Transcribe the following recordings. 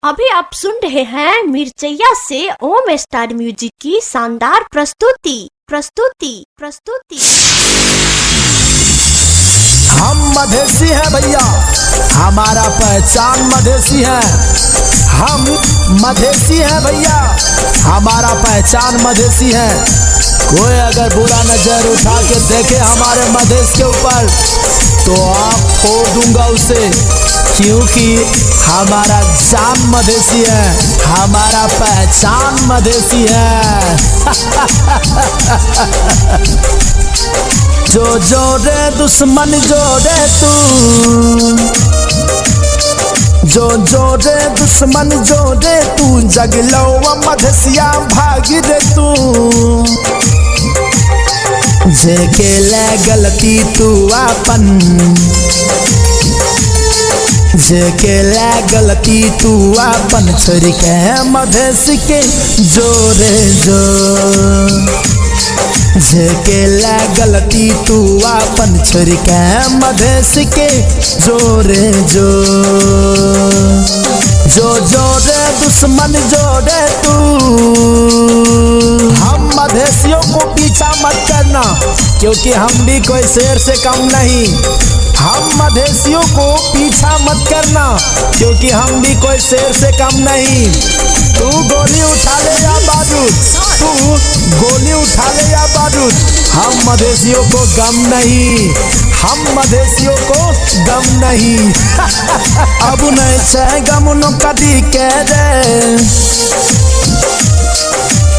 अभी आप सुन रहे हैं मिर्चैया से ओम स्टार म्यूजिक की शानदार प्रस्तुति। हम मधेसी हैं भैया, हमारा पहचान मधेसी है। हम मधेसी हैं भैया, हमारा पहचान मधेसी है। कोई अगर बुरा नजर उठा के देखे हमारे मधेश के ऊपर तो आप फोड़ दूंगा उसे, क्योंकि हमारा जान मधेसी है, हमारा पहचान मधेसी है। जो जोड़े दुश्मन जोड़े तू, जो जोड़े दुश्मन जोड़े तू, जगलो मधेसिया भाग दे तू। जेके ले गलती तू अपन, जेके ले गलती तू अपन, छोड़ के मधेस के जोरे जो। जेके ले गलती तू अपन, छोड़ के मधेस के जोरे जो। जो जोड़े दुश्मन जोड़े तू, हम मधेसियों को पीछा मत करना, क्योंकि हम भी कोई शेर से कम नहीं। हम मधेसियों को पीछा मत करना, क्योंकि हम भी कोई शेर से कम नहीं। तू गोली उठा ले या बारूद, तू गोली उठा ले या बारूद, हम मधेसियों को गम नहीं, हम मधेसियों को गम नहीं। अब नहीं से गम नो कदी के रे,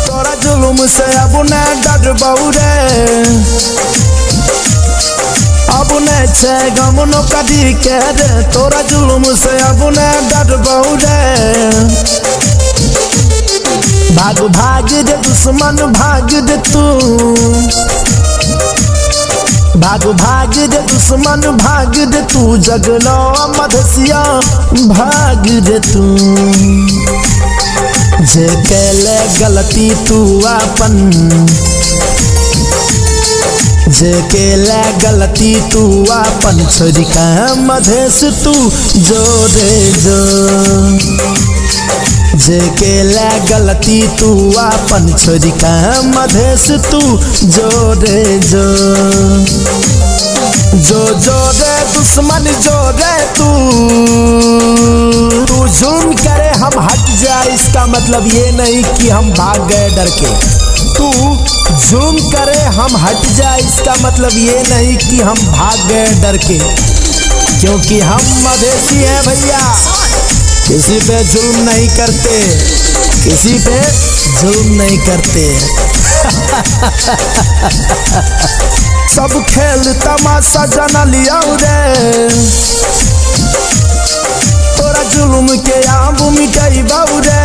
तोरा जुलुम से अब न डर बहुरे। अब न छे गम नो कदी के रे, तोरा जुलुम से अब न डर बहुरे। भाग भाग दे दुश्मन भाग दे तू, भाग भाग दे दुश्मन भाग दे तू, जगलो मधेसिया भाग दे तू। जेके ले गलती तू अपन, जेके ले गलती तू अपन, छोड़ के मधेस तू जोरे जो। जेके ले गलती तू अपन, छोड़ के मधेस तू जोरे जो। जो जोड़े दुश्मन जोड़े तू, तू जुल्म करे हम हट जाए, इसका मतलब ये नहीं कि हम भाग गए डर के। तू जुल्म करे हम हट जाए, इसका मतलब ये नहीं कि हम भाग गए डर के, क्योंकि हम मधेसी हैं भैया। किसी पे जुल्म नहीं करते, किसी पे जुल्म नहीं करते। सब खेल तमाशा जना लिया रे, तोरा जुल्म के आब मिटाई बाऊ रे।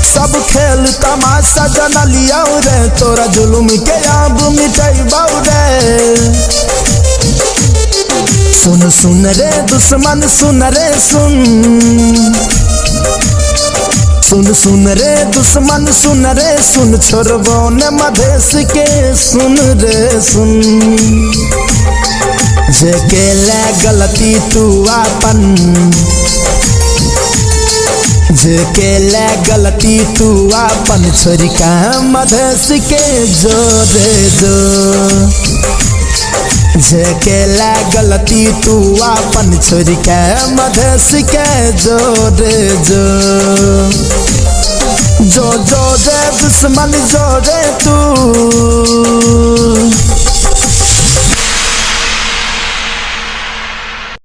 सब खेल तमाशा जना लिया रे, तोरा जुल्म के आब मिटाई बाऊ रे। सुन सुन रे दुश्मन सुन रे सुन, सुन सुन रे दुश्मन सुन रे सुन, छोड़बो न मधेस के सुन रे सुन। जेके ले गलती तू अपन, जेके ले गलती तू अपन, छोड़ के मधेस के जोरे जो। जेके ले गलती तू अपन, छोड़ के मधेस के जोरे जो। जो जोड़े दुश्मन जोड़े तू।